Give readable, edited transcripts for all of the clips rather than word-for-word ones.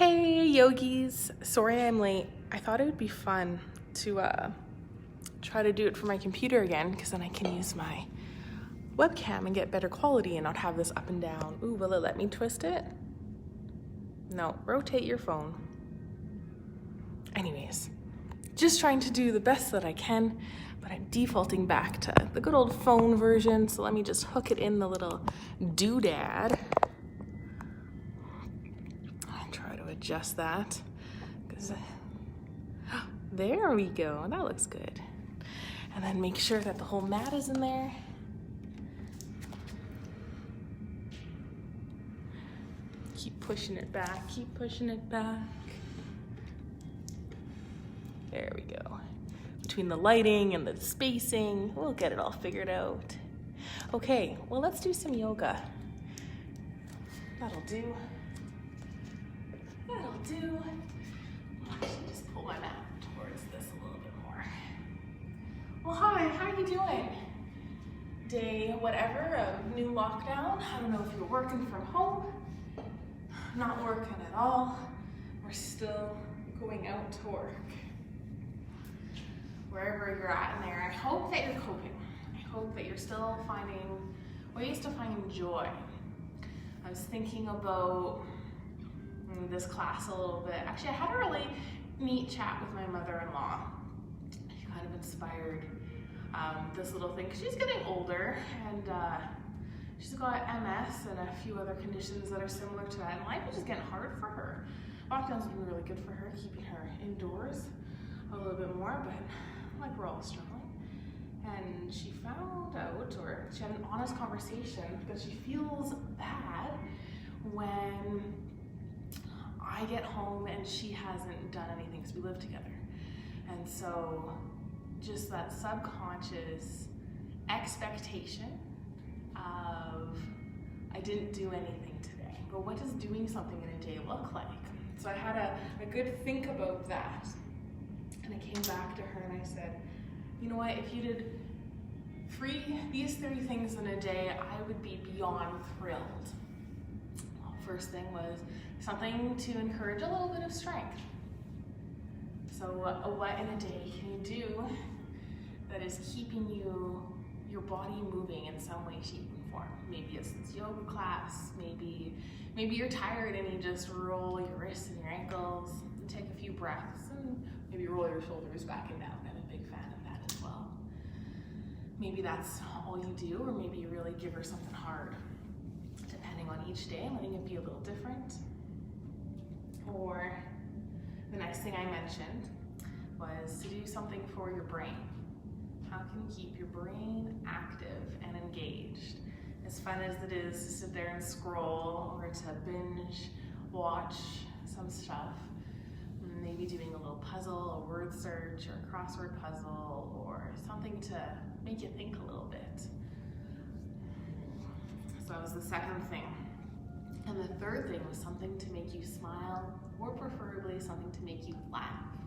Hey yogis, sorry I'm late. I thought it would be fun to try to do it from my computer again because then I can use my webcam and get better quality and not have this up and down. Ooh, will it let me twist it? No, rotate your phone. Anyways, just trying to do the best that I can, but I'm defaulting back to the good old phone version, so let me just hook it in the little doodad. Try to adjust that, because there we go, that looks good. And then make sure that the whole mat is in there. Keep pushing it back, keep pushing it back. There we go. Between the lighting and the spacing, we'll get it all figured out. Okay, well, let's do some yoga. That'll do. That'll do. I'll actually just pull my mat towards this a little bit more. Well, hi, how are you doing? Day whatever of new lockdown. I don't know if you're working from home, not working at all. We're still going out to work. Wherever you're at in there, I hope that you're coping. I hope that you're still finding ways to find joy. I was thinking about this class a little bit. Actually, I had a really neat chat with my mother-in-law. She kind of inspired this little thing, because she's getting older and she's got MS and a few other conditions that are similar to that, and life is just getting hard for her. Lockdown's been really good for her, keeping her indoors a little bit more, but like we're all struggling. And she found out, or she had an honest conversation, because she feels bad when I get home and she hasn't done anything, because we live together. And so just that subconscious expectation of, I didn't do anything today, but what does doing something in a day look like? So I had a good think about that. And I came back to her and I said, you know what, if you did these 3 things in a day, I would be beyond thrilled. Well, first thing was something to encourage a little bit of strength. So what in a day can you do that is keeping your body moving in some way, shape, and form? Maybe it's this yoga class, maybe you're tired and you just roll your wrists and your ankles and take a few breaths and maybe roll your shoulders back and down. I'm a big fan of that as well. Maybe that's all you do, or maybe you really give her something hard, depending on each day, letting it be a little different. Or the next thing I mentioned was to do something for your brain. How can you keep your brain active and engaged? As fun as it is to sit there and scroll, or to binge watch some stuff, maybe doing a little puzzle, a word search, or a crossword puzzle, or something to make you think a little bit. So that was the second thing. And the third thing was something to make you smile, or preferably something to make you laugh.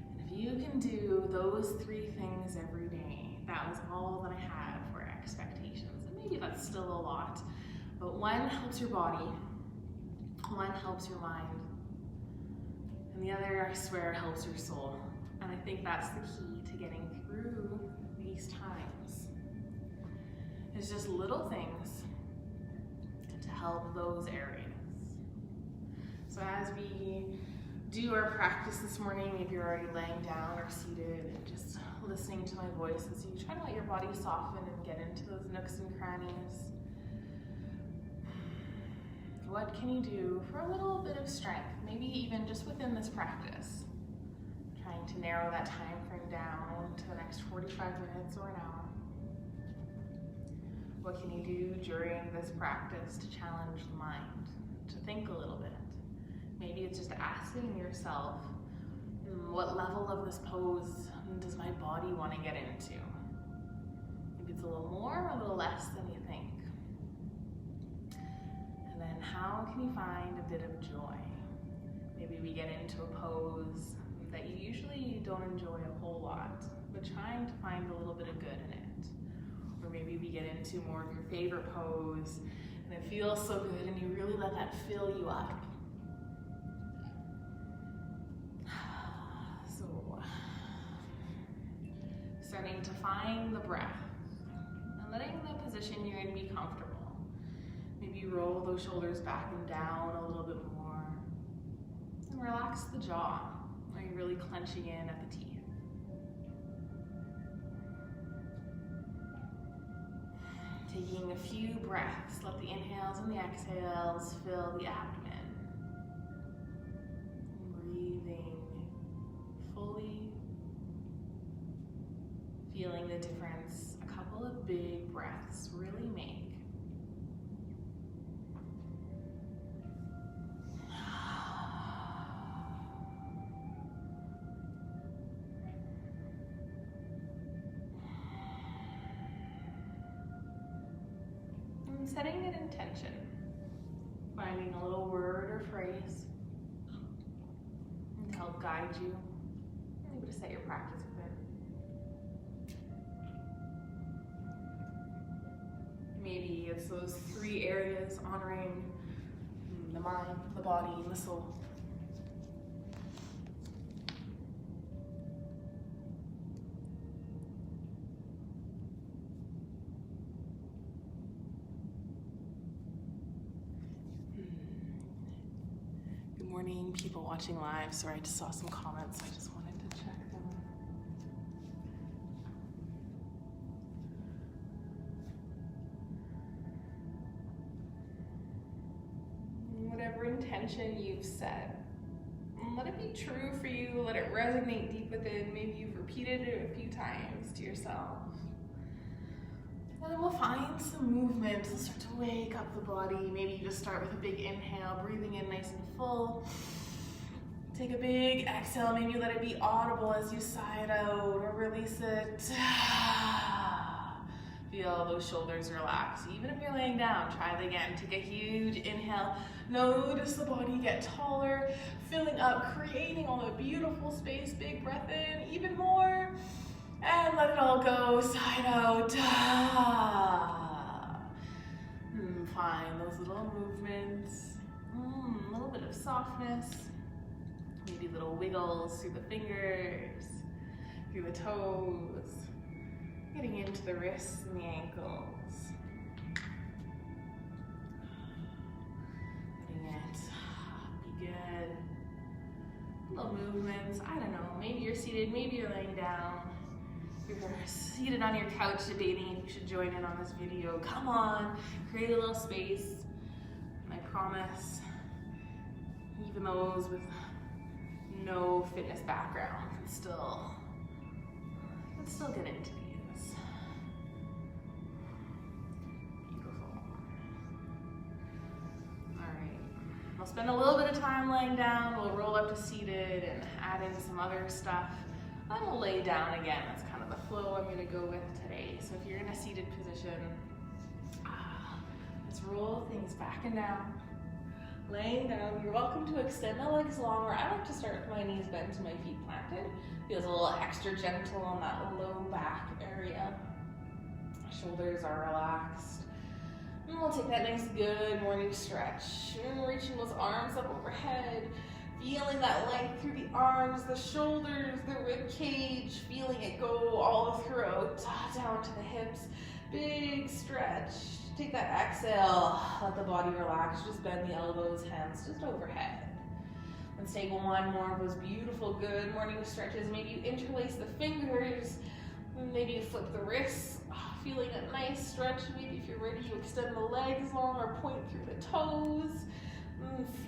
And if you can do those 3 things every day, that was all that I had for expectations. And maybe that's still a lot, but one helps your body, one helps your mind, and the other, I swear, helps your soul. And I think that's the key to getting through these times. It's just little things to help those areas. So as we do our practice this morning, maybe you're already laying down or seated and just listening to my voice as you try to let your body soften and get into those nooks and crannies. What can you do for a little bit of strength, maybe even just within this practice? Trying to narrow that time frame down to the next 45 minutes or an hour. What can you do during this practice to challenge the mind, to think a little bit? Maybe it's just asking yourself, what level of this pose does my body want to get into? Maybe it's a little more or a little less than you think. And then how can you find a bit of joy? Maybe we get into a pose that you usually don't enjoy a whole lot, but trying to find a little bit of good in it. Or maybe we get into more of your favorite pose and it feels so good and you really let that fill you up. So, starting to find the breath and letting the position you're in be comfortable. Maybe roll those shoulders back and down a little bit more. And relax the jaw. Are you really clenching in at the teeth? Taking a few breaths, let the inhales and the exhales fill the abdomen. Breathing fully, feeling the difference a couple of big breaths really make. Setting an intention, finding a little word or phrase to help guide you, maybe to set your practice with it. Maybe it's those 3 areas honoring the mind, the body, and the soul. Morning, people watching live. Sorry, I just saw some comments, so I just wanted to check them. Whatever intention you've set, let it be true for you, let it resonate deep within. Maybe you've repeated it a few times to yourself. And then we'll find some movement. We'll start to wake up the body. Maybe you just start with a big inhale, breathing in nice and full. Take a big exhale. Maybe let it be audible as you sigh it out or release it. Feel those shoulders relax. Even if you're laying down, try it again. Take a huge inhale. Notice the body get taller, filling up, creating all the beautiful space. Big breath in, even more. And let it all go, side out. Find those little movements. A little bit of softness. Maybe little wiggles through the fingers, through the toes. Getting into the wrists and the ankles. Letting it be good. Little movements. I don't know. Maybe you're seated, maybe you're laying down. You're seated on your couch debating if you should join in on this video. Come on, create a little space. And I promise, even those with no fitness background can still get into these. Beautiful. All right, we'll spend a little bit of time laying down. We'll roll up to seated and add in some other stuff. I'm gonna lay down again. That's kind of the flow I'm gonna go with today. So if you're in a seated position, let's roll things back and down. Laying down, you're welcome to extend the legs longer. I like to start with my knees bent to my feet planted. Feels a little extra gentle on that low back area. Shoulders are relaxed. And we'll take that nice good morning stretch. And reaching those arms up overhead. Feeling that length through the arms, the shoulders, the rib cage, feeling it go all throughout, down to the hips. Big stretch. Take that exhale, let the body relax. Just bend the elbows, hands just overhead. Let's take one more of those beautiful, good morning stretches. Maybe you interlace the fingers. Maybe you flip the wrists. Feeling a nice stretch. Maybe if you're ready, you extend the legs long or point through the toes.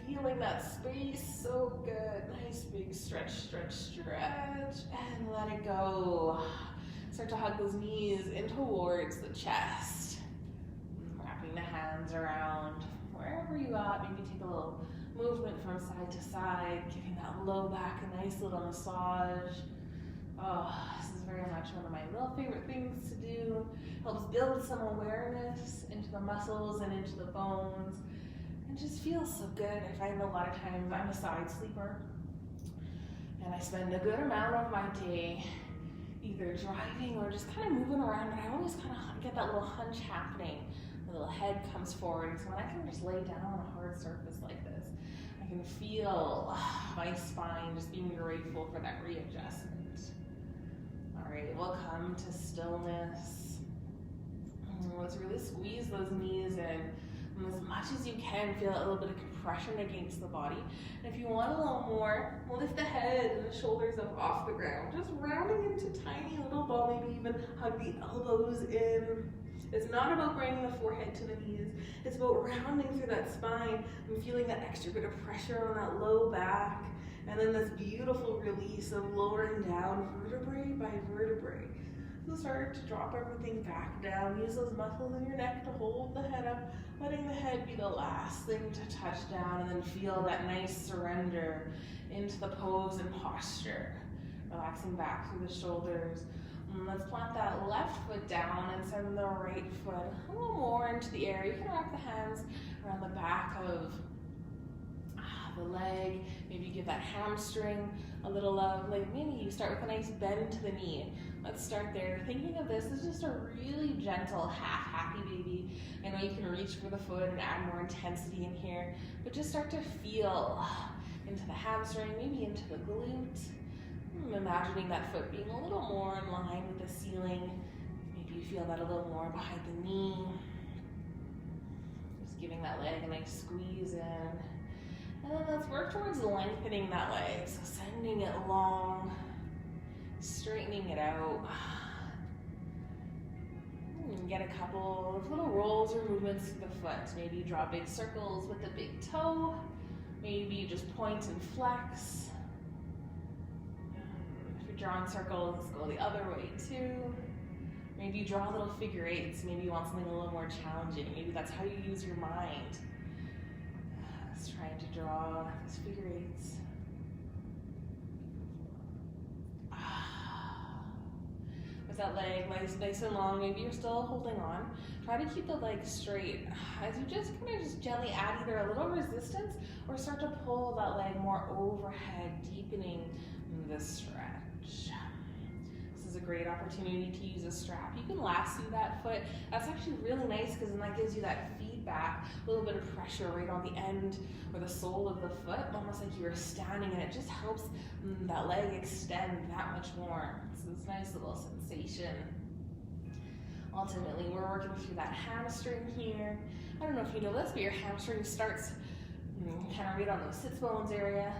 Feeling that space, so good. Nice big stretch, stretch, stretch, and let it go. Start to hug those knees in towards the chest. Wrapping the hands around wherever you are. Maybe take a little movement from side to side, giving that low back a nice little massage. Oh, this is very much one of my little favorite things to do. Helps build some awareness into the muscles and into the bones. It just feels so good. I find a lot of times I'm a side sleeper and I spend a good amount of my day either driving or just kind of moving around, and I always kind of get that little hunch happening. The little head comes forward, so when I can just lay down on a hard surface like this, I can feel my spine, just being grateful for that readjustment. All right, we'll come to stillness. Let's really squeeze those knees in. And as much as you can, feel a little bit of compression against the body. And if you want a little more, lift the head and the shoulders up off the ground. Just rounding into tiny little ball, maybe even hug the elbows in. It's not about bringing the forehead to the knees. It's about rounding through that spine and feeling that extra bit of pressure on that low back. And then this beautiful release of lowering down vertebrae by vertebrae. So start to drop everything back down. Use those muscles in your neck to hold the head up, letting the head be the last thing to touch down, and then feel that nice surrender into the pose and posture. Relaxing back through the shoulders. Let's plant that left foot down and send the right foot a little more into the air. You can wrap the hands around the back of the leg. Maybe give that hamstring a little love. Like maybe you start with a nice bend to the knee. Let's start there. Thinking of this as just a really gentle half happy baby. I know you can reach for the foot and add more intensity in here, but just start to feel into the hamstring, maybe into the glute. Imagining that foot being a little more in line with the ceiling. Maybe you feel that a little more behind the knee. Just giving that leg a nice squeeze in. And then let's work towards lengthening that leg. So sending it long, straightening it out. Get a couple of little rolls or movements through the foot. Maybe draw big circles with the big toe. Maybe you just point and flex. Drawing circles, go the other way too. Maybe you draw little figure eights. Maybe you want something a little more challenging. Maybe that's how you use your mind. Just trying to draw those figure eights. With that leg nice and long, maybe you're still holding on. Try to keep the leg straight as you just kind of just gently add either a little resistance or start to pull that leg more overhead, deepening the stretch. This is a great opportunity to use a strap. You can lasso that foot. That's actually really nice because then that gives you that feedback, a little bit of pressure right on the end or the sole of the foot, almost like you were standing, and it just helps that leg extend that much more. So this nice little sensation. Ultimately, we're working through that hamstring here. I don't know if you know this, but your hamstring starts kind of right on those sits bones area,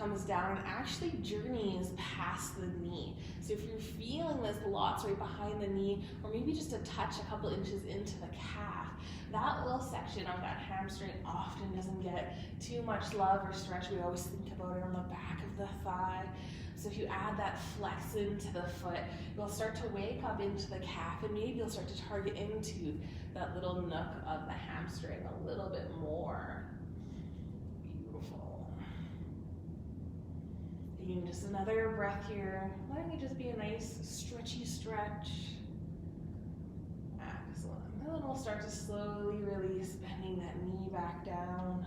comes down and actually journeys past the knee. So if you're feeling this lots right behind the knee, or maybe just a touch a couple inches into the calf, that little section of that hamstring often doesn't get too much love or stretch. We always think about it on the back of the thigh. So if you add that flex into the foot, you'll start to wake up into the calf, and maybe you'll start to target into that little nook of the hamstring a little bit more. Just another breath here. Letting it just be a nice stretchy stretch. Excellent. And then we'll start to slowly release, bending that knee back down.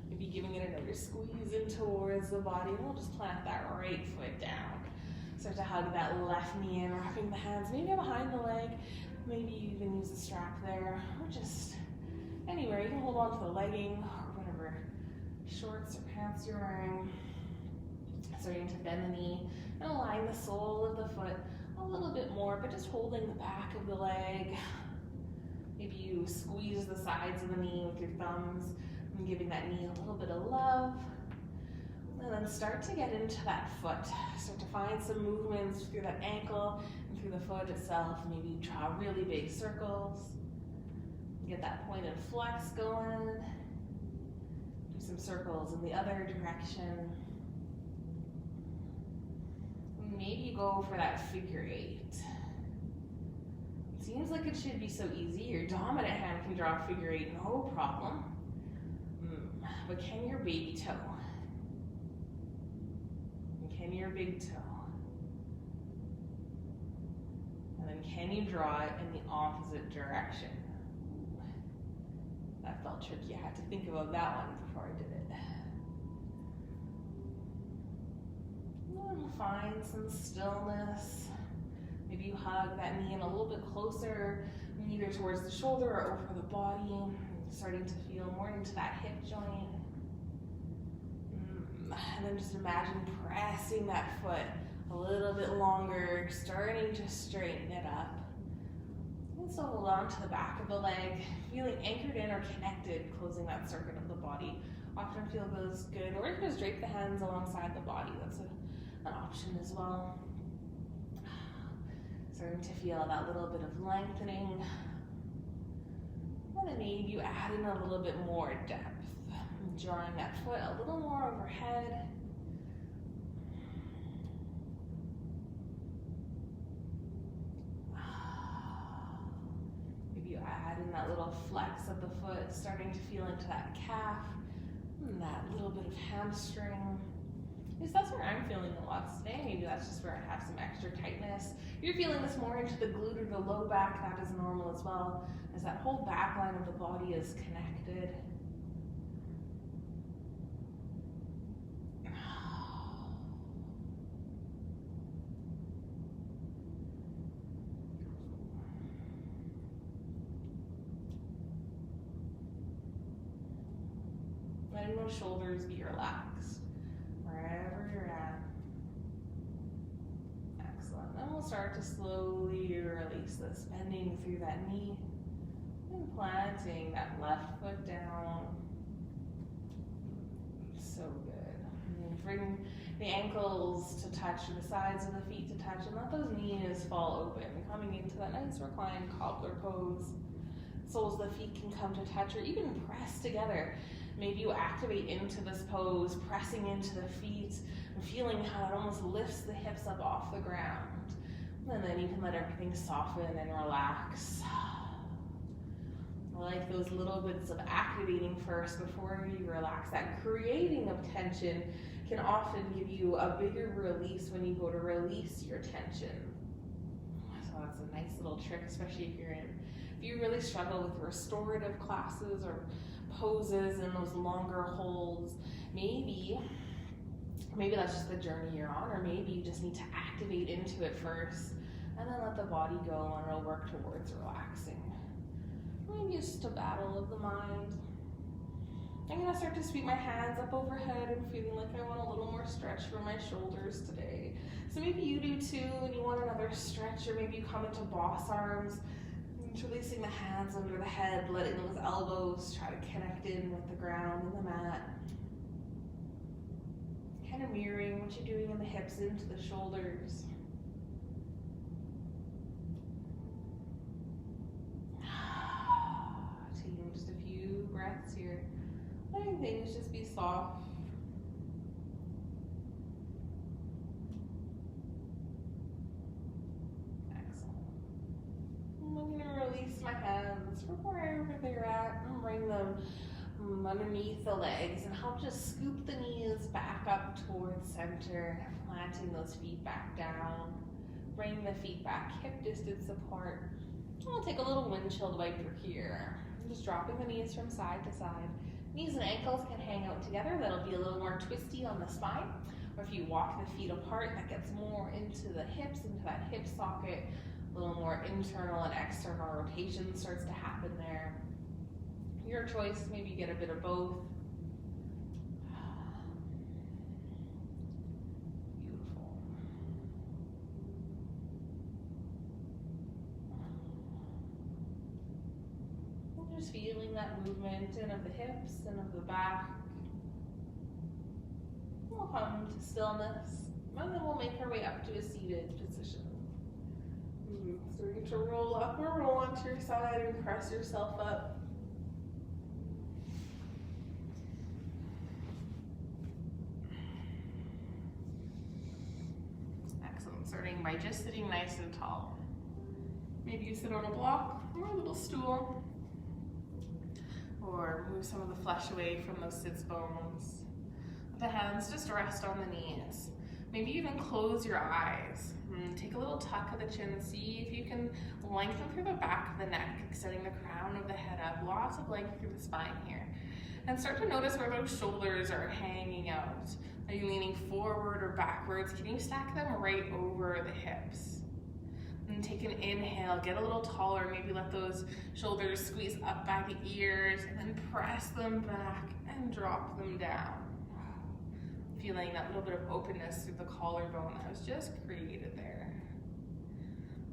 Maybe giving it another squeeze in towards the body. And we'll just plant that right foot down. Start to hug that left knee in, wrapping the hands maybe behind the leg. Maybe you even use a strap there, or just anywhere. You can hold on to the legging or whatever shorts or pants you're wearing. Starting to bend the knee and align the sole of the foot a little bit more, but just holding the back of the leg. Maybe you squeeze the sides of the knee with your thumbs and giving that knee a little bit of love. And then start to get into that foot. Start to find some movements through that ankle and through the foot itself. Maybe you draw really big circles. Get that point and flex going. Do some circles in the other direction. Maybe you go for that figure eight. It seems like it should be so easy. Your dominant hand can draw a figure eight, no problem. But can your baby toe? And can your big toe? And then can you draw it in the opposite direction? That felt tricky. I had to think about that one before I did it. Find some stillness. Maybe you hug that knee in a little bit closer, either towards the shoulder or over the body, starting to feel more into that hip joint. And then just imagine pressing that foot a little bit longer, starting to straighten it up. And so hold on to the back of the leg, feeling anchored in or connected, closing that circuit of the body. Often feel goes good, or you can just drape the hands alongside the body. That's an option as well. Starting to feel that little bit of lengthening. And then maybe you add in a little bit more depth, drawing that foot a little more overhead. Maybe you add in that little flex of the foot, starting to feel into that calf and that little bit of hamstring. Because that's where I'm feeling a lot today. Maybe that's just where I have some extra tightness. If you're feeling this more into the glute or the low back, that is normal as well, as that whole back line of the body is connected. Letting those shoulders be relaxed wherever you're at. Excellent. Then we'll start to slowly release this, bending through that knee and planting that left foot down. So good. And then bring the ankles to touch, or the sides of the feet to touch, and let those knees fall open, coming into that nice reclined cobbler pose. Soles of the feet can come to touch, or even press together. Maybe you activate into this pose, pressing into the feet and feeling how it almost lifts the hips up off the ground. And then you can let everything soften and relax. I like those little bits of activating first before you relax. That creating of tension can often give you a bigger release when you go to release your tension. So that's a nice little trick, especially if you really struggle with restorative classes or poses and those longer holds. Maybe that's just the journey you're on, or maybe you just need to activate into it first and then let the body go and it'll work towards relaxing. Maybe it's just a battle of the mind. I'm gonna start to sweep my hands up overhead and feeling like I want a little more stretch for my shoulders today. So maybe you do too, and you want another stretch, or maybe you come into boss arms. Releasing the hands under the head, letting those elbows try to connect in with the ground and the mat. Kind of mirroring what you're doing in the hips into the shoulders. Taking just a few breaths here. Letting things just be soft. I'm going to release my hands from wherever they're at and bring them underneath the legs and help just scoop the knees back up towards center, planting those feet back down. Bring the feet back hip distance apart. I'll take a little windshield wiper here. I'm just dropping the knees from side to side. Knees and ankles can hang out together. That'll be a little more twisty on the spine. Or if you walk the feet apart, that gets more into the hips, into that hip socket. A little more internal and external rotation starts to happen there. Your choice, maybe you get a bit of both. Beautiful. And just feeling that movement in of the hips and of the back. We'll come to stillness, and then we'll make our way up to a seated position. Starting to roll up or roll onto your side and press yourself up. Excellent. Starting by just sitting nice and tall. Maybe you sit on a block or a little stool, or move some of the flesh away from those sits bones. The hands just rest on the knees. Maybe even close your eyes. Take a little tuck of the chin. See if you can lengthen through the back of the neck, extending the crown of the head up. Lots of length through the spine here. And start to notice where those shoulders are hanging out. Are you leaning forward or backwards? Can you stack them right over the hips? And take an inhale, get a little taller. Maybe let those shoulders squeeze up by the ears, and then press them back and drop them down. Feeling that little bit of openness through the collarbone that was just created there.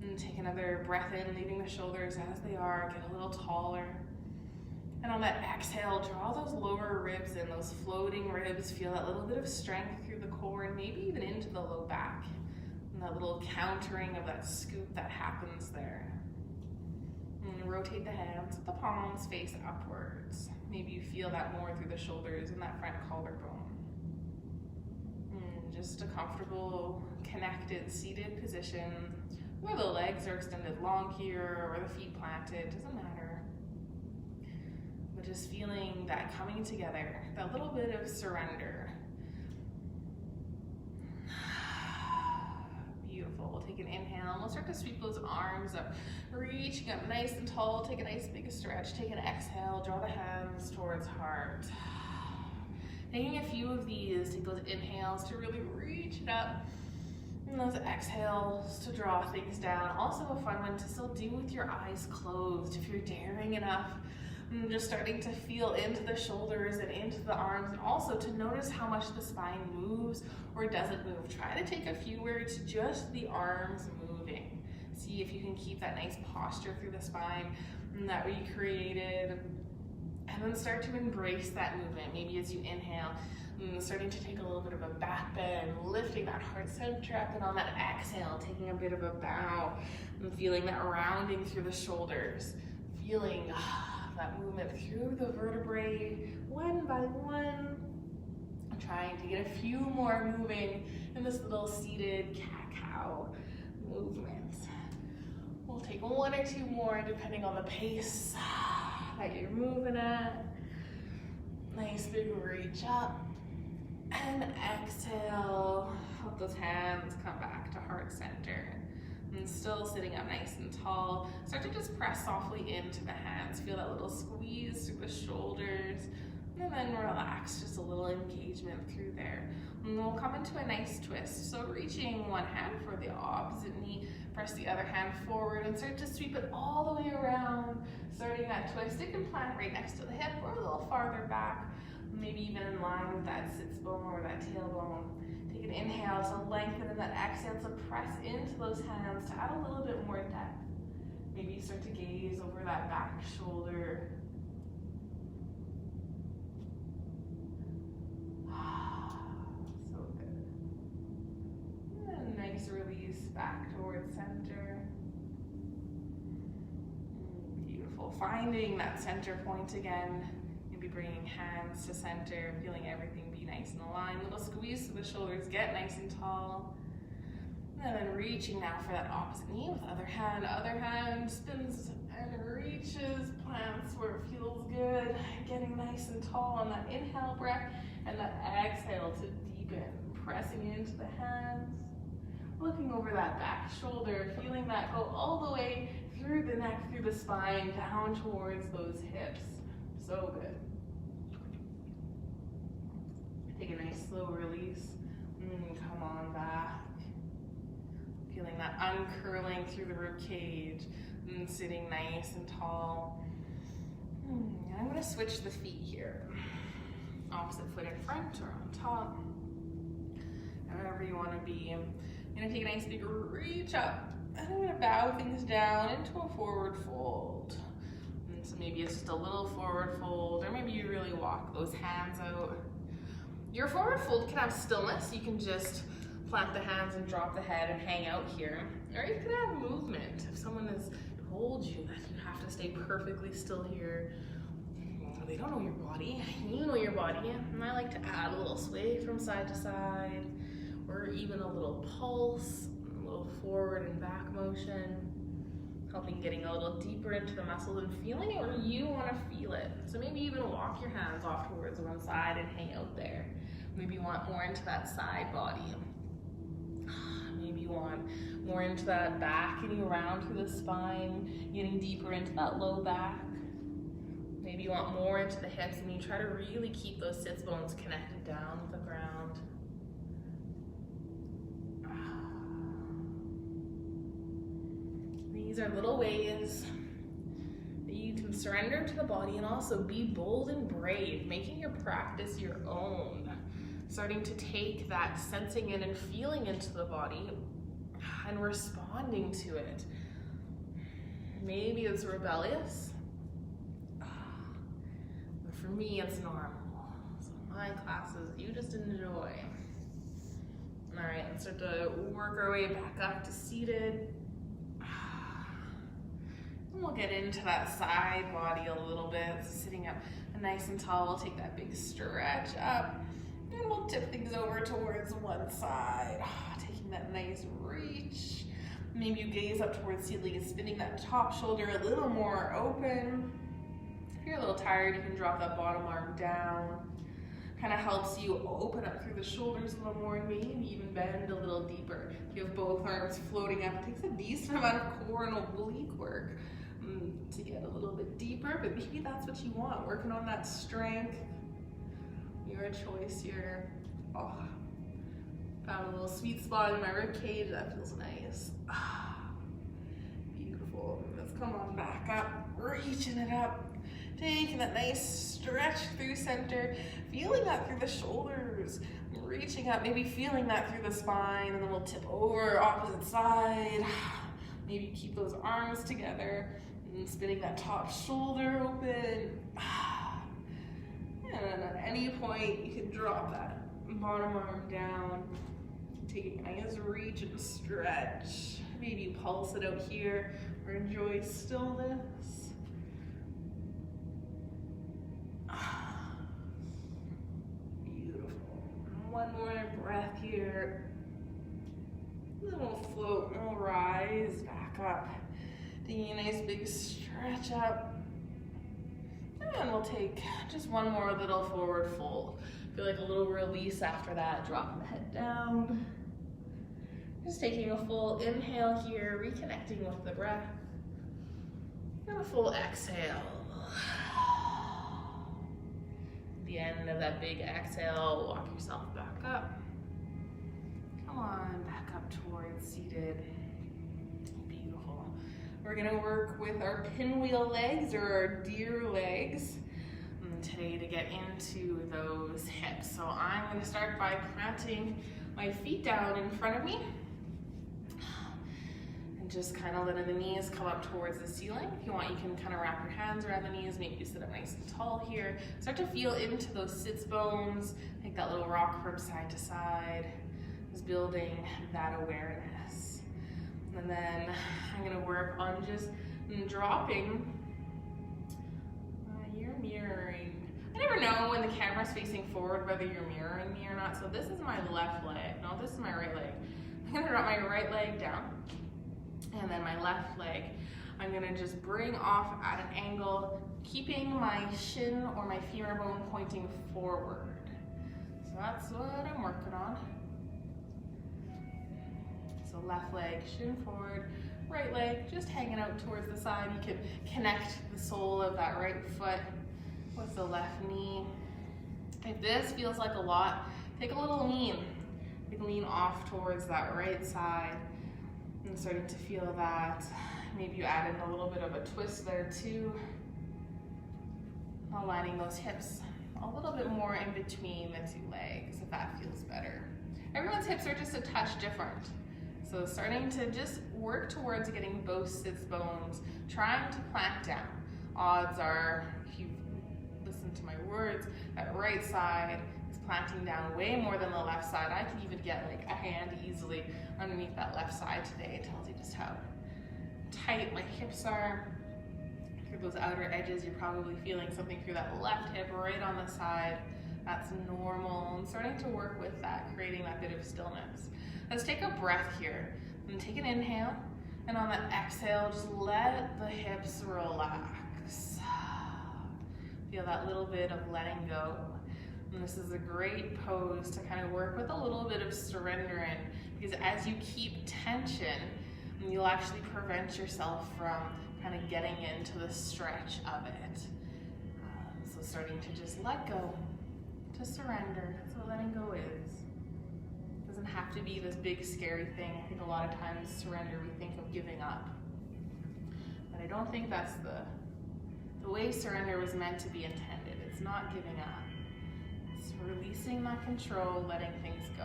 And take another breath in, leaving the shoulders as they are, get a little taller. And on that exhale, draw those lower ribs in, those floating ribs. Feel that little bit of strength through the core and maybe even into the low back. And that little countering of that scoop that happens there. And rotate the hands with the palms face upwards. Maybe you feel that more through the shoulders and that front collarbone. And just a comfortable, connected, seated position where the legs are extended long here or the feet planted, doesn't matter. But just feeling that coming together, that little bit of surrender. Beautiful. We'll take an inhale and we'll start to sweep those arms up, reaching up nice and tall. Take a nice big stretch. Take an exhale, draw the hands towards heart. Taking a few of these, take those inhales to really reach it up. And those exhales to draw things down. Also a fun one to still do with your eyes closed if you're daring enough. And just starting to feel into the shoulders and into the arms, and also to notice how much the spine moves or doesn't move. Try to take a few where it's just the arms moving. See if you can keep that nice posture through the spine that we created. And then start to embrace that movement. Maybe as you inhale, starting to take a little bit of a back bend, lifting that heart center up, and on that exhale, taking a bit of a bow, and feeling that rounding through the shoulders, feeling that movement through the vertebrae, one by one, trying to get a few more moving in this little seated cat-cow movement. We'll take one or two more depending on the pace that you're moving at. Nice big reach up. And exhale, let those hands come back to heart center. And still sitting up nice and tall. Start to just press softly into the hands. Feel that little squeeze through the shoulders. And then relax, just a little engagement through there. And we'll come into a nice twist. So reaching one hand for the opposite knee, press the other hand forward and start to sweep it all the way around. Starting that twist, it can plant right next to the hip or a little farther back. Maybe even in line with that sits bone or that tailbone. Take an inhale to lengthen and that exhale to press into those hands to add a little bit more depth. Maybe you start to gaze over that back shoulder. So good. And a nice release back towards center. Beautiful. Finding that center point again. Maybe bringing hands to center, feeling everything be nice and aligned. Little squeeze to the shoulders, get nice and tall. And then reaching now for that opposite knee with the other hand. Other hand spins and reaches, plants where it feels good. Getting nice and tall on that inhale breath and that exhale to deepen. Pressing into the hands. Looking over that back shoulder, feeling that go all the way through the neck, through the spine, down towards those hips. So good. Take a nice slow release. Come on back. Feeling that uncurling through the rib cage. Sitting nice and tall. And I'm going to switch the feet here. Opposite foot in front or on top. Wherever you want to be. I'm going to take a nice big reach up. And I'm going to bow things down into a forward fold. So maybe it's just a little forward fold, or maybe you really walk those hands out. Your forward fold can have stillness. You can just plant the hands and drop the head and hang out here. Or you can have movement. If someone has told you that you have to stay perfectly still here, they don't know your body. You know your body. And I like to add a little sway from side to side, or even a little pulse, a little forward and back motion. Helping getting a little deeper into the muscles and feeling it where you want to feel it. So maybe even walk your hands off towards one side and hang out there. Maybe you want more into that side body. Maybe you want more into that back, getting around through the spine, getting deeper into that low back. Maybe you want more into the hips and you try to really keep those sits bones connected down with the ground. These are little ways that you can surrender to the body and also be bold and brave, making your practice your own. starting to take that sensing in and feeling into the body and responding to it. Maybe it's rebellious, but for me it's normal. So my classes, you just enjoy. All right, let's start to work our way back up to seated. And we'll get into that side body a little bit. So sitting up nice and tall, we'll take that big stretch up, and we'll tip things over towards one side. Taking that nice reach. Maybe you gaze up towards ceiling and spinning that top shoulder a little more open. If you're a little tired, you can drop that bottom arm down. Kind of helps you open up through the shoulders a little more and maybe even bend a little deeper. If you have both arms floating up, it takes a decent amount of core and oblique work to get a little bit deeper, but maybe that's what you want, working on that strength. Your choice here. Oh, found a little sweet spot in my rib cage. That feels nice. Beautiful. Let's come on back up, reaching it up. Taking that nice stretch through center, feeling that through the shoulders, reaching up, maybe feeling that through the spine, and then we'll tip over, opposite side. Maybe keep those arms together, and spinning that top shoulder open. And at any point, you can drop that bottom arm down, taking a nice reach and stretch. Maybe you pulse it out here, or enjoy stillness. One more breath here. Then we'll float and we'll rise back up. Taking a nice big stretch up. And we'll take just one more little forward fold. Feel like a little release after that. Dropping the head down. Just taking a full inhale here, reconnecting with the breath. And a full exhale. The end of that big exhale, walk yourself back up. Come on, back up towards seated. Beautiful. We're gonna work with our pinwheel legs or our deer legs today to get into those hips. So I'm gonna start by planting my feet down in front of me. Just kind of letting the knees come up towards the ceiling. If you want, you can kind of wrap your hands around the knees, maybe you sit up nice and tall here. Start to feel into those sits bones, take that little rock from side to side, just building that awareness. And then I'm gonna work on just dropping, you're mirroring. I never know when the camera's facing forward whether you're mirroring me or not, so this is my left leg. No, this is my right leg. I'm gonna drop my right leg down. And then my left leg, I'm gonna just bring off at an angle, keeping my shin or my femur bone pointing forward. So that's what I'm working on. So left leg, shin forward, right leg, just hanging out towards the side. You can connect the sole of that right foot with the left knee. If this feels like a lot, take a little lean. You can lean off towards that right side. And starting to feel that. Maybe you add in a little bit of a twist there too. Aligning those hips a little bit more in between the two legs if that feels better. Everyone's hips are just a touch different. So starting to just work towards getting both sits bones, trying to plant down. Odds are, if you listen to my words, that right side is planting down way more than the left side. I can even get like a hand easily underneath that left side today. It tells you just how tight my hips are. Through those outer edges, you're probably feeling something through that left hip right on the side. That's normal. And starting to work with that, creating that bit of stillness. Let's take a breath here. And take an inhale. And on that exhale, just let the hips relax. Feel that little bit of letting go. And this is a great pose to kind of work with a little bit of surrender in, because as you keep tension, you'll actually prevent yourself from kind of getting into the stretch of it. So starting to just let go, to surrender. That's what letting go is. It doesn't have to be this big scary thing. I think a lot of times surrender, we think of giving up. But I don't think that's the way surrender was meant to be intended. It's not giving up. It's releasing that control, letting things go.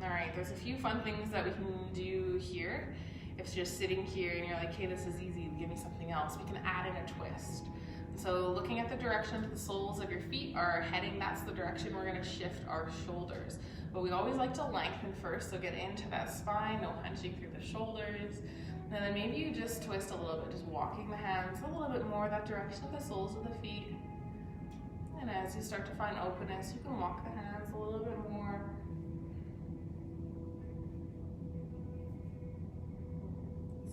All right, there's a few fun things that we can do here. If you're just sitting here and you're like, hey, this is easy, give me something else, we can add in a twist. So looking at the direction the soles of your feet are heading, that's the direction we're gonna shift our shoulders. But we always like to lengthen first, so get into that spine, no hunching through the shoulders. And then maybe you just twist a little bit, just walking the hands a little bit more that direction of the soles of the feet. And as you start to find openness, you can walk the hands a little bit more.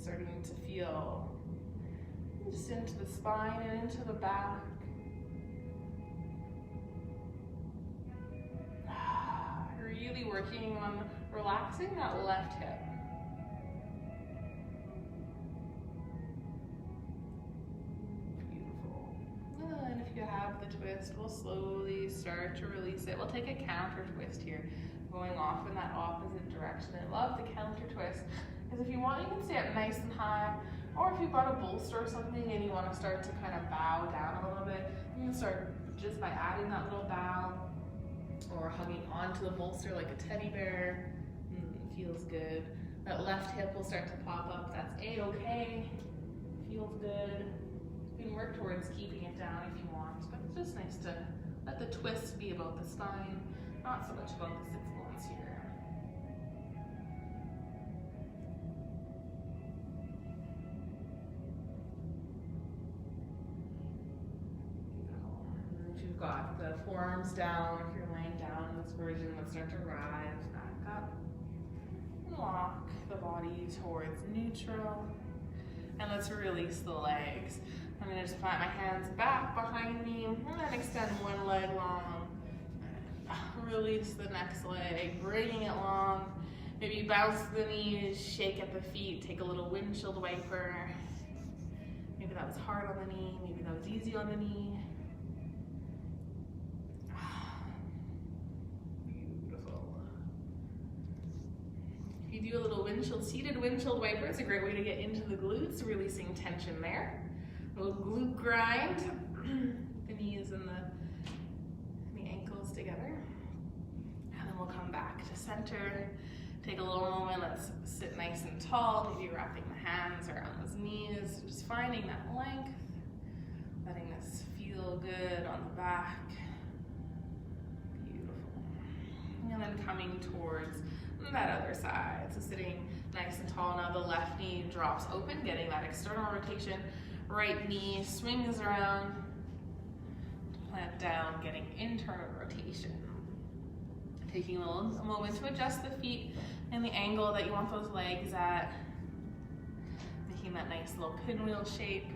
Starting to feel just into the spine and into the back. Really working on relaxing that left hip. Beautiful. And if you have the twist, we'll slowly start to release it. We'll take a counter twist here, going off in that opposite direction. I love the counter twist, because if you want, you can stay up nice and high, or if you've got a bolster or something and you want to start to kind of bow down a little bit, you can start just by adding that little bow, or hugging onto the bolster like a teddy bear. Feels good. That left hip will start to pop up. That's A-okay. Feels good. You can work towards keeping it down if you want, but it's just nice to let the twist be about the spine, not so much about the sits bones here. You've got the forearms down. If you're laying down in this version, let's start to rise back up. Lock the body towards neutral. And let's release the legs. I'm going to just plant my hands back behind me and then extend one leg long. Release the next leg, bringing it long. Maybe bounce the knees, shake at the feet, take a little windshield wiper. Maybe that was hard on the knee, maybe that was easy on the knee. You do a little seated windshield wiper. It's a great way to get into the glutes, releasing tension there. A little glute grind, the knees and the ankles together. And then we'll come back to center. Take a little moment, let's sit nice and tall, maybe wrapping the hands around those knees, just finding that length, letting this feel good on the back. Beautiful. And then coming towards that other side. So sitting nice and tall. Now the left knee drops open, getting that external rotation. Right knee swings around, plant down, getting internal rotation. Taking a moment to adjust the feet and the angle that you want those legs at. Making that nice little pinwheel shape.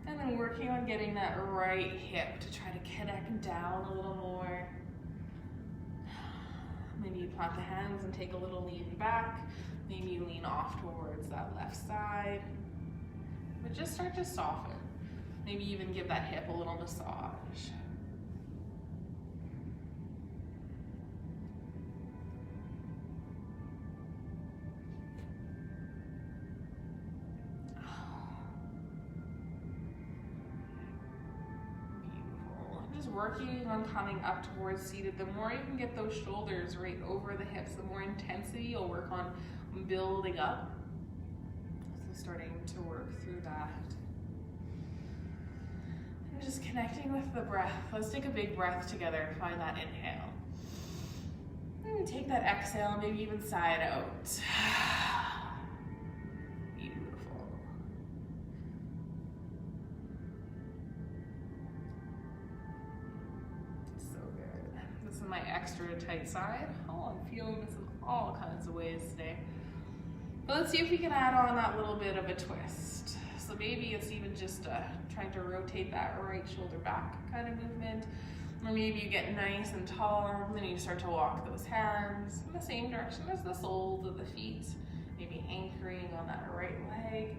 And then working on getting that right hip to try to connect down a little more. Maybe you plant the hands and take a little lean back. Maybe you lean off towards that left side. But just start to soften. Maybe even give that hip a little massage. Working on coming up towards seated, the more you can get those shoulders right over the hips, the more intensity you'll work on building up. So starting to work through that. And just connecting with the breath. Let's take a big breath together. Find that inhale. And take that exhale, maybe even sigh it out. My extra tight side. Oh, I'm feeling this in all kinds of ways today. But let's see if we can add on that little bit of a twist. So maybe it's even just trying to rotate that right shoulder back kind of movement. Or maybe you get nice and tall, and then you start to walk those hands in the same direction as the soles of the feet. Maybe anchoring on that right leg,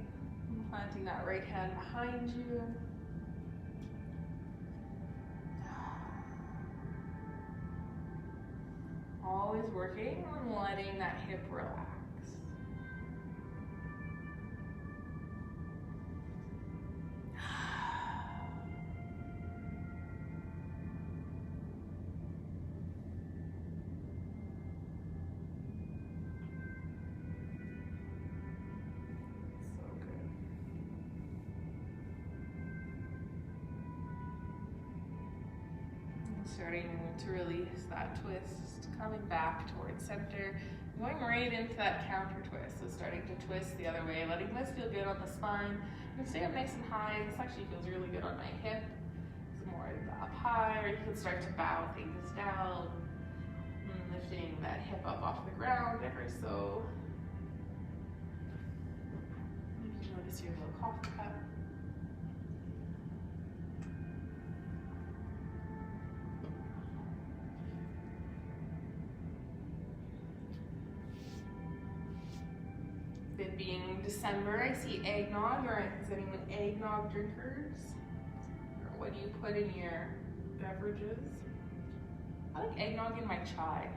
and planting that right hand behind you. Always working on letting that hip relax. starting to release that twist, coming back towards center, going right into that counter twist. So starting to twist the other way, letting this feel good on the spine. You can stay up nice and high. This actually feels really good on my hip. Some more up high, or you can start to bow things down, and lifting that hip up off the ground ever so. Maybe notice your little coffee cup. It being December, I see eggnog, or is anyone eggnog drinkers? Or what do you put in your beverages? I like eggnog in my chai.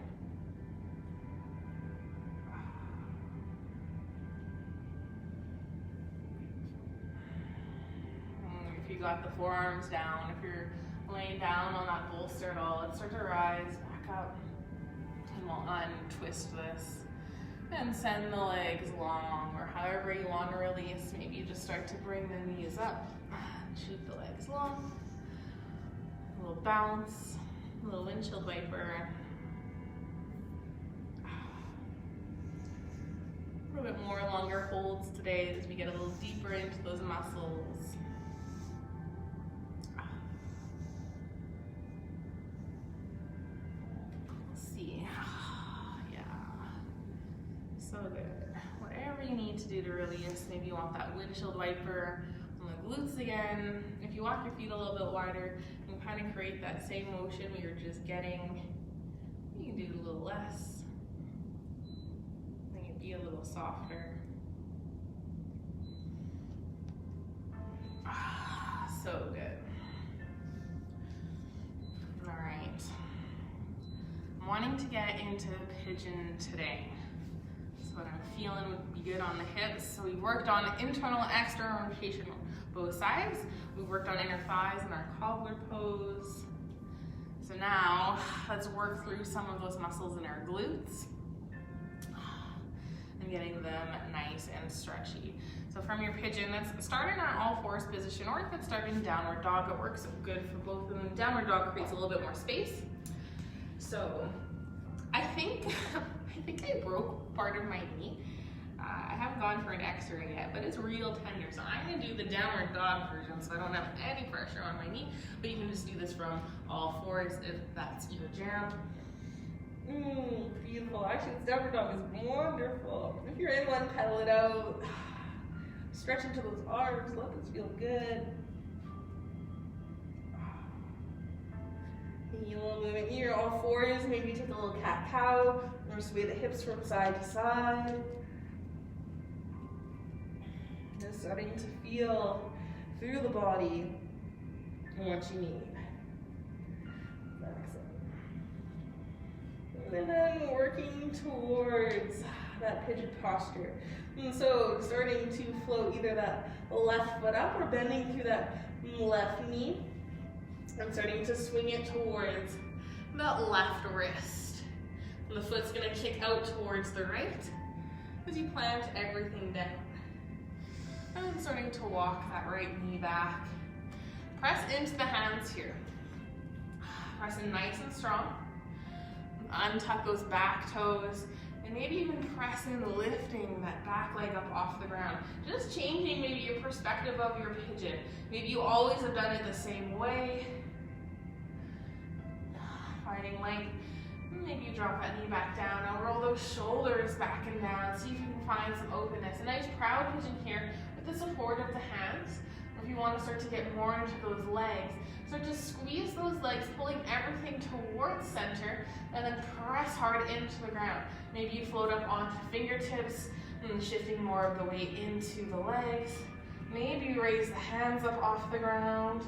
If you got the forearms down, if you're laying down on that bolster at all, let's start to rise back up. And we'll untwist this. And send the legs long, or however you want to release. Maybe you just start to bring the knees up. Shoot the legs long. A little bounce, a little windshield wiper. A little bit more longer holds today as we get a little deeper into those muscles. So good. Whatever you need to do to release, maybe you want that windshield wiper on the glutes again. If you walk your feet a little bit wider, you can kind of create that same motion we were just getting. You can do a little less. Make it be a little softer. So good. All right. I'm wanting to get into pigeon today. What I'm feeling would be good on the hips. So we worked on internal and external rotation on both sides. We worked on inner thighs in our cobbler pose. So now let's work through some of those muscles in our glutes and getting them nice and stretchy. So from your pigeon, let's start in our all fours position, or you can start in downward dog. It works good for both of them. Downward dog creates a little bit more space. So I think I broke part of my knee. I haven't gone for an x-ray yet, but it's real tender. So I'm gonna do the downward dog version so I don't have any pressure on my knee, but you can just do this from all fours if that's your jam. Beautiful. Actually, this downward dog is wonderful. If you're in one, pedal it out. Stretch into those arms, let this feel good. A little movement here, all fours, maybe take a little cat-cow, or sway the hips from side to side. Just starting to feel through the body what you need. Excellent. And then working towards that pigeon posture. And so starting to float either that left foot up or bending through that left knee. I'm starting to swing it towards that left wrist. And the foot's gonna kick out towards the right as you plant everything down. And then starting to walk that right knee back. Press into the hands here. Press in nice and strong. Untuck those back toes. And maybe even press in, lifting that back leg up off the ground. Just changing maybe your perspective of your pigeon. Maybe you always have done it the same way. Finding length. Maybe you drop that knee back down. Now roll those shoulders back and down. See if you can find some openness. A nice proud pigeon here with the support of the hands. Or if you want to start to get more into those legs, start to squeeze those legs, pulling everything towards center, and then press hard into the ground. Maybe you float up onto fingertips and shifting more of the weight into the legs. Maybe you raise the hands up off the ground.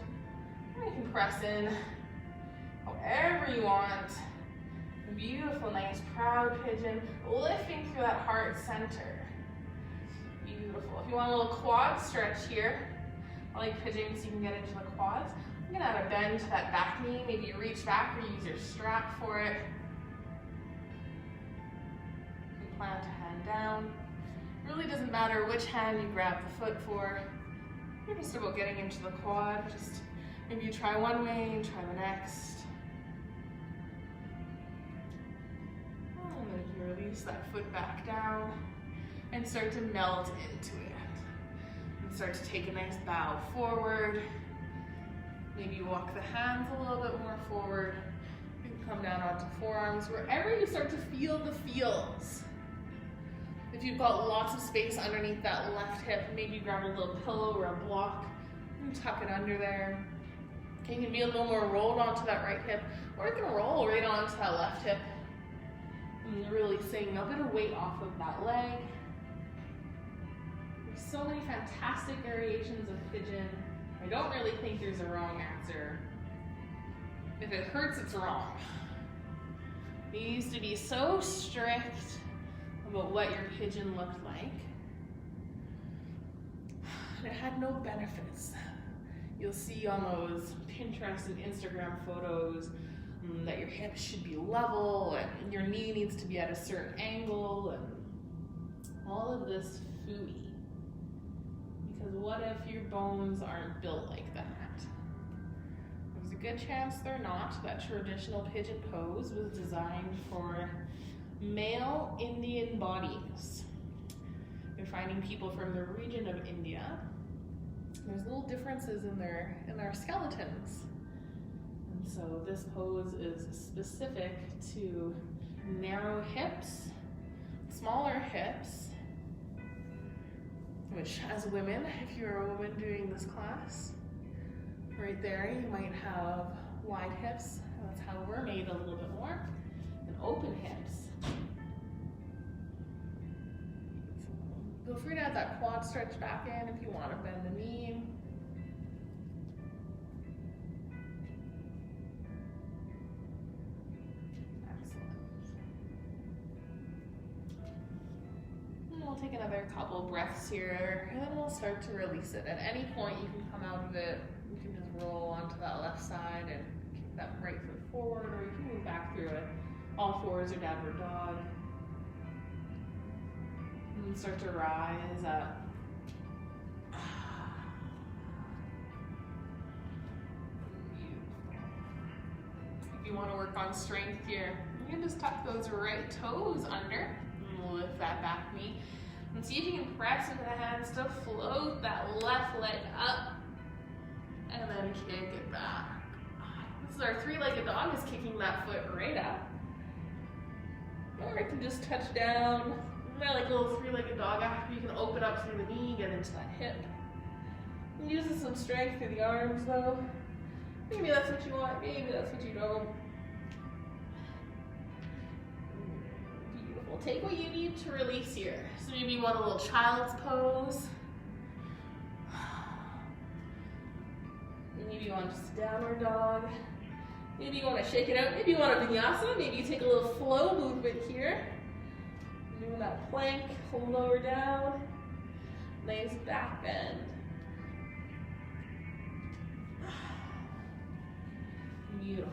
Or you can press in however you want. Beautiful, nice, proud pigeon, lifting through that heart center. Beautiful. If you want a little quad stretch here, I like pigeons so you can get into the quads. I'm gonna add a bend to that back knee. Maybe you reach back or use your strap for it. You can plant a hand down. It really doesn't matter which hand you grab the foot for. You're just about getting into the quad. Just maybe you try one way and try the next. that foot back down and start to melt into it. And start to take a nice bow forward. Maybe walk the hands a little bit more forward. You can come down onto forearms, wherever you start to feel the feels. If you've got lots of space underneath that left hip, maybe grab a little pillow or a block and tuck it under there. You can be a little more rolled onto that right hip, or you can roll right onto that left hip. And really saying a bit of weight off of that leg. There's so many fantastic variations of pigeon. I don't really think there's a wrong answer. If it hurts, it's wrong. They used to be so strict about what your pigeon looked like. It had no benefits. You'll see on those Pinterest and Instagram photos that your hips should be level and your knee needs to be at a certain angle and all of this phooey. Because what if your bones aren't built like that? There's a good chance they're not. That traditional pigeon pose was designed for male Indian bodies. You're finding people from the region of India. There's little differences in their skeletons. And so this pose is specific to narrow hips, smaller hips, which as women, if you're a woman doing this class, right there you might have wide hips. That's how we're made a little bit more. And open hips. Feel free to add that quad stretch back in if you want to bend the knee. We'll take another couple breaths here, and then we'll start to release it. At any point, you can come out of it. You can just roll onto that left side and kick that right foot forward, or you can move back through it. All fours or downward dog. And start to rise up. If you want to work on strength here, you can just tuck those right toes under. Lift that back knee and see if you can press into the hands to float that left leg up and then kick it back. This is our three-legged dog, is kicking that foot right up. Or it can just touch down. Like a little three-legged dog, after you can open up through the knee, get into that hip. And using some strength through the arms though. Maybe that's what you want, maybe that's what you don't. Take what you need to release here. So maybe you want a little child's pose. Maybe you want just a downward dog. Maybe you want to shake it out. Maybe you want a vinyasa. Maybe you take a little flow movement here. Doing that plank, lower down. Nice back bend. Beautiful.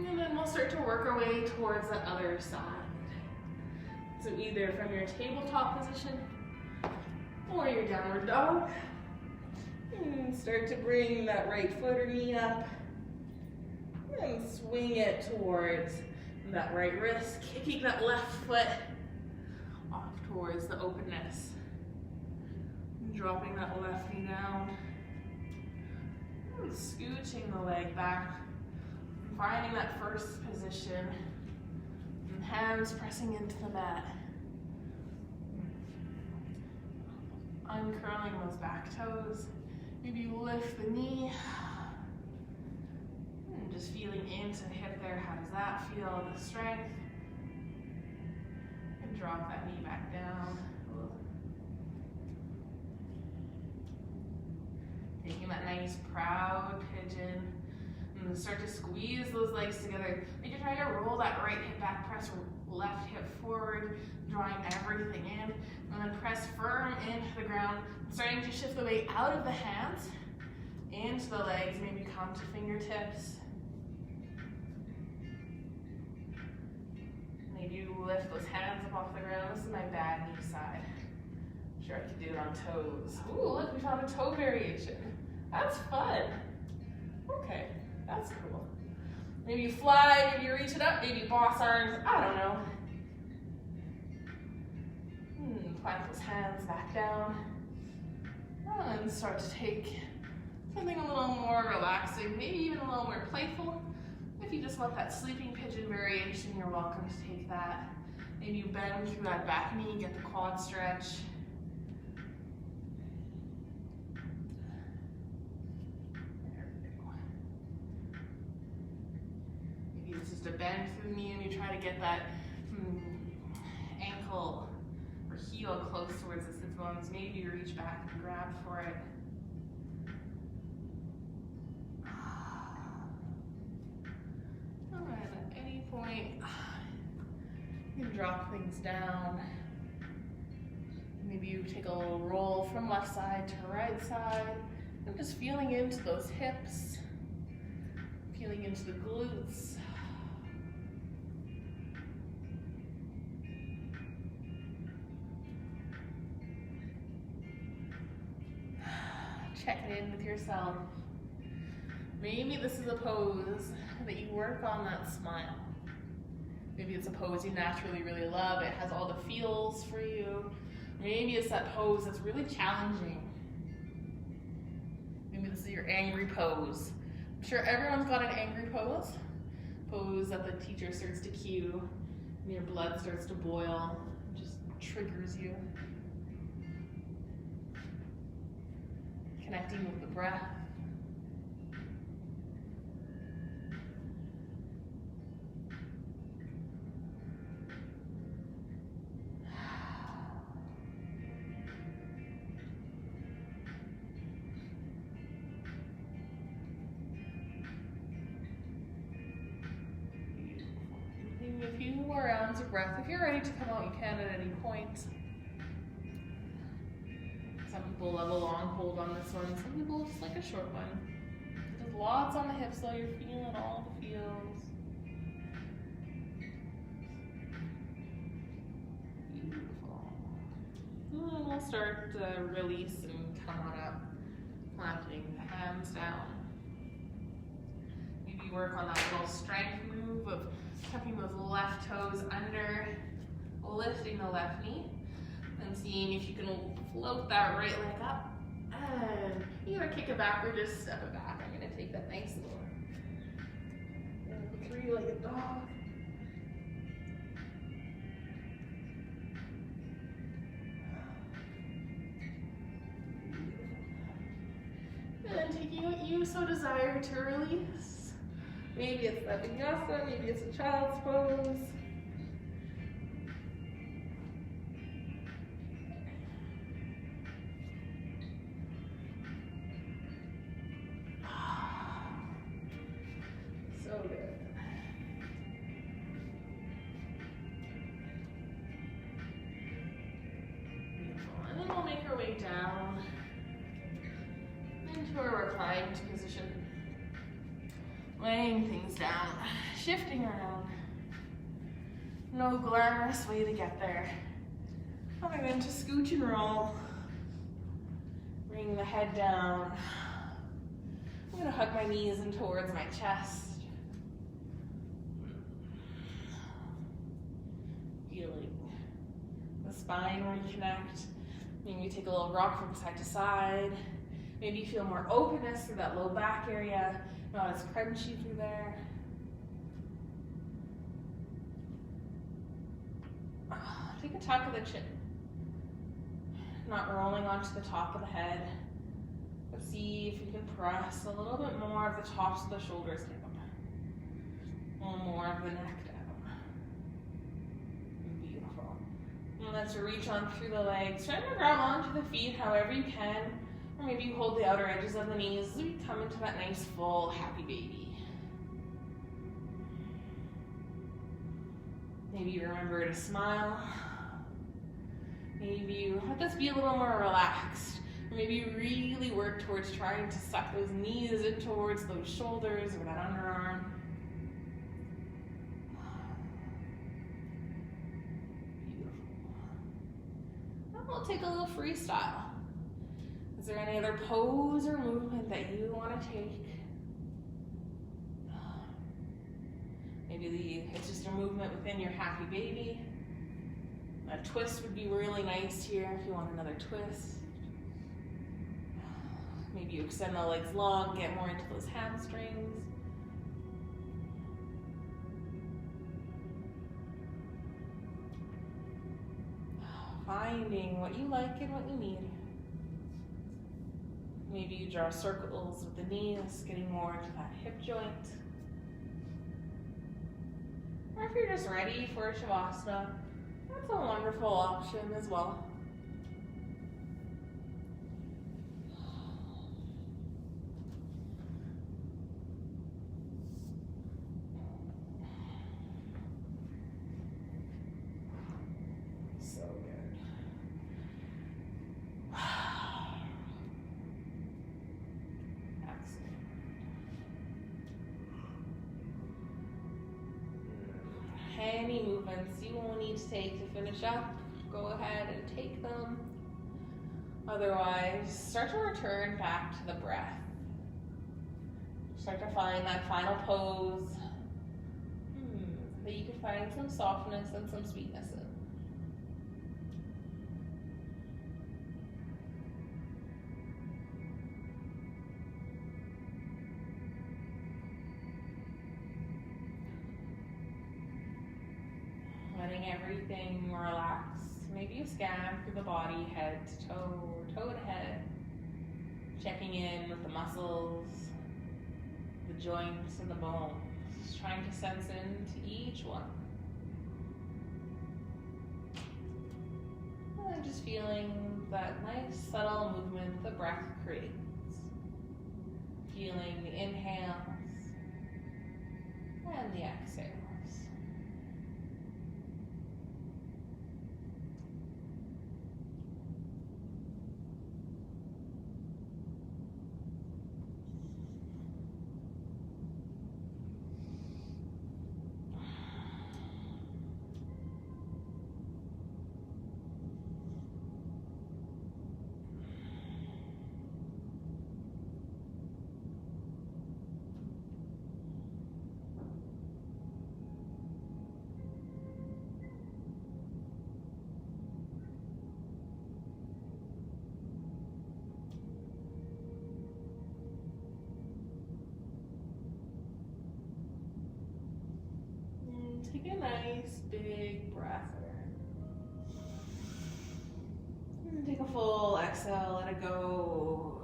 And then we'll start to work our way towards the other side. So either from your tabletop position or your downward dog. And start to bring that right foot or knee up and swing it towards that right wrist, kicking that left foot off towards the openness. And dropping that left knee down. And scooching the leg back. Finding that first position, and hands pressing into the mat. Uncurling those back toes. Maybe you lift the knee. And just feeling into the hip there. How does that feel? The strength. And drop that knee back down. Taking that nice proud pigeon. And start to squeeze those legs together. Like you're trying to roll that right hip back, press left hip forward, drawing everything in, and then press firm into the ground, starting to shift the weight out of the hands, into the legs, maybe come to fingertips. Maybe you lift those hands up off the ground. This is my bad knee side. I'm sure I could do it on toes. Ooh, look, we found a toe variation. That's fun. Okay, that's cool. Maybe you fly, maybe you reach it up, maybe boss arms, I don't know. find those hands back down. And start to take something a little more relaxing, maybe even a little more playful. If you just want that sleeping pigeon variation, you're welcome to take that. Maybe you bend through that back knee, get the quad stretch. Maybe it's just a bend through the knee and you try to get that ankle or heel close towards the sit bones. Maybe you reach back and grab for it. And at any point, you can drop things down. Maybe you take a little roll from left side to right side. And just feeling into those hips, feeling into the glutes. Check in with yourself. Maybe this is a pose that you work on that smile. Maybe it's a pose you naturally really love. It has all the feels for you. Maybe it's that pose that's really challenging. Maybe this is your angry pose. I'm sure everyone's got an angry pose. Pose that the teacher starts to cue and your blood starts to boil. It just triggers you. Connecting with the breath. Taking a few more rounds of breath. If you're ready to come out, you can at any point. Some people love a long hold on this one. Some people just like a short one. There's lots on the hips though. You're feeling all the feels. Beautiful. And we'll start to release and come on up. Planting the hands down. Maybe work on that little strength move of tucking those left toes under, lifting the left knee. And seeing if you can float that right leg up. And either kick it back or just step it back. I'm going to take that nice little three-legged dog. And then taking what you so desire to release. Maybe it's that vinyasa, maybe it's a child's pose. Down into a reclined position, laying things down, shifting around. No glamorous way to get there other than to scooch and roll. Bring the head down. I'm going to hug my knees in towards my chest. Feeling the spine reconnect. Maybe you take a little rock from side to side. Maybe you feel more openness through that low back area, not as crunchy through there. Take a tuck of the chin. Not rolling onto the top of the head, but see if you can press a little bit more of the tops of the shoulders down. A little more of the neck down. Beautiful. And let's reach on through the legs. Try to grab onto the feet however you can. Or maybe you hold the outer edges of the knees as we come into that nice full happy baby. Maybe you remember to smile. Maybe you let this be a little more relaxed. Or maybe you really work towards trying to suck those knees in towards those shoulders or that underarm. We'll take a little freestyle. Is there any other pose or movement that you want to take? Maybe it's just a movement within your happy baby. A twist would be really nice here if you want another twist. Maybe you extend the legs long, get more into those hamstrings. Finding what you like and what you need. Maybe you draw circles with the knees, getting more into that hip joint. Or if you're just ready for Shavasana, that's a wonderful option as well. So good. Excellent. Any movements you will need to take to finish up, go ahead and take them. Otherwise, start to return back to the breath. Start to find that final pose that you can find some softness and some sweetness in. Letting everything relax. Maybe you scan through the body, head to toe, or toe to head. Checking in with the muscles, the joints, and the bones. Just trying to sense into each one. And just feeling that nice, subtle movement the breath creates. Feeling the inhales and the exhales. Take a nice big breath in. And take a full exhale, let it go.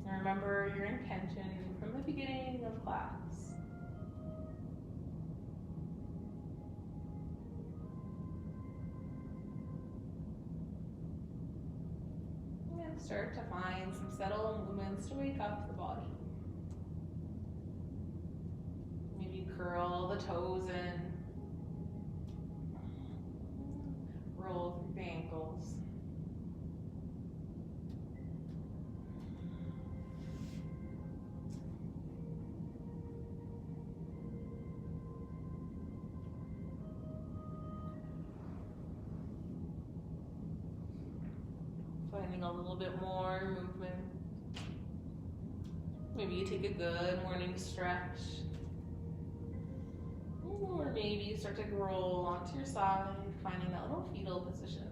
And remember your intention from the beginning of class. Start to find some subtle movements to wake up the body. Maybe curl the toes in. Roll through the ankles. Finding a little bit more movement. Maybe you take a good morning stretch. Or maybe you start to roll onto your side, finding that little fetal position.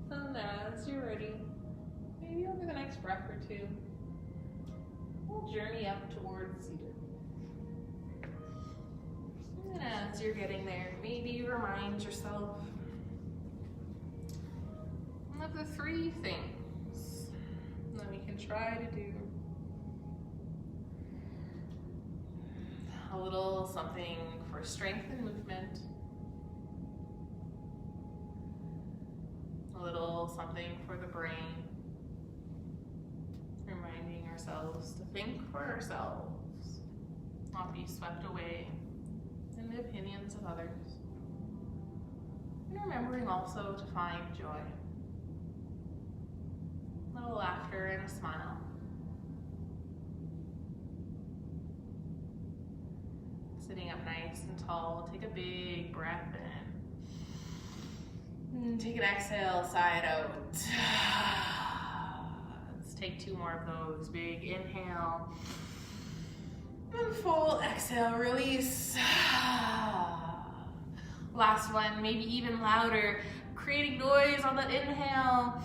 And as you're ready, maybe over the next breath or two, we'll journey up towards seated. And as you're getting there, maybe you remind yourself of the 3 things that we can try to do. A little something for strength and movement. A little something for the brain. Reminding ourselves to think for ourselves, not be swept away in the opinions of others. And remembering also to find joy. A little laughter and a smile. Sitting up nice and tall, take a big breath in. And take an exhale, sigh it out. Let's take 2 more of those. Big inhale. And full exhale, release. Last one, maybe even louder. Creating noise on that inhale.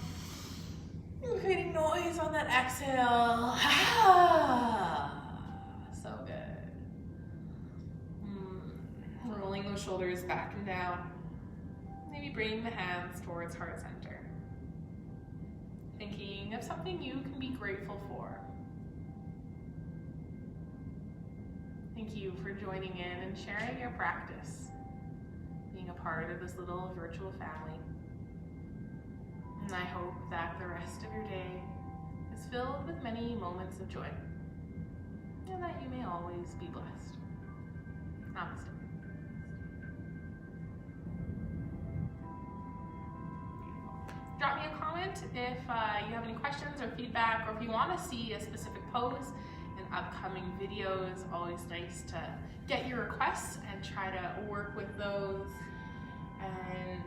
Creating noise on that exhale. So good. Rolling those shoulders back and down. Maybe bringing the hands towards heart center. Thinking of something you can be grateful for. Thank you for joining in and sharing your practice, being a part of this little virtual family. And I hope that the rest of your day is filled with many moments of joy, and that you may always be blessed. Namaste. Drop me a comment if you have any questions or feedback, or if you want to see a specific pose in upcoming videos. Always nice to get your requests and try to work with those. And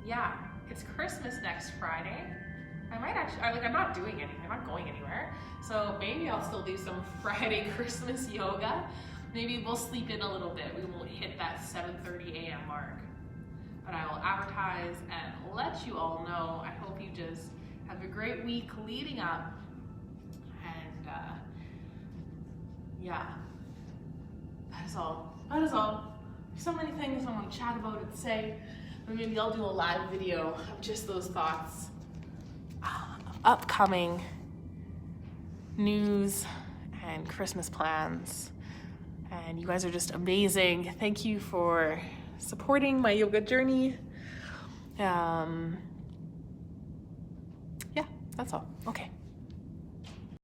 yeah, it's Christmas next Friday. I might actually, I'm not doing anything, I'm not going anywhere. So maybe I'll still do some Friday Christmas yoga. Maybe we'll sleep in a little bit. We won't hit that 7:30 a.m. mark. But I will advertise and let you all know. I hope you just have a great week leading up. And yeah, that is all. That is all. There's so many things I want to chat about and say. But maybe I'll do a live video of just those thoughts of upcoming news and Christmas plans. And you guys are just amazing. Thank you for supporting my yoga journey. Yeah, that's all. Okay.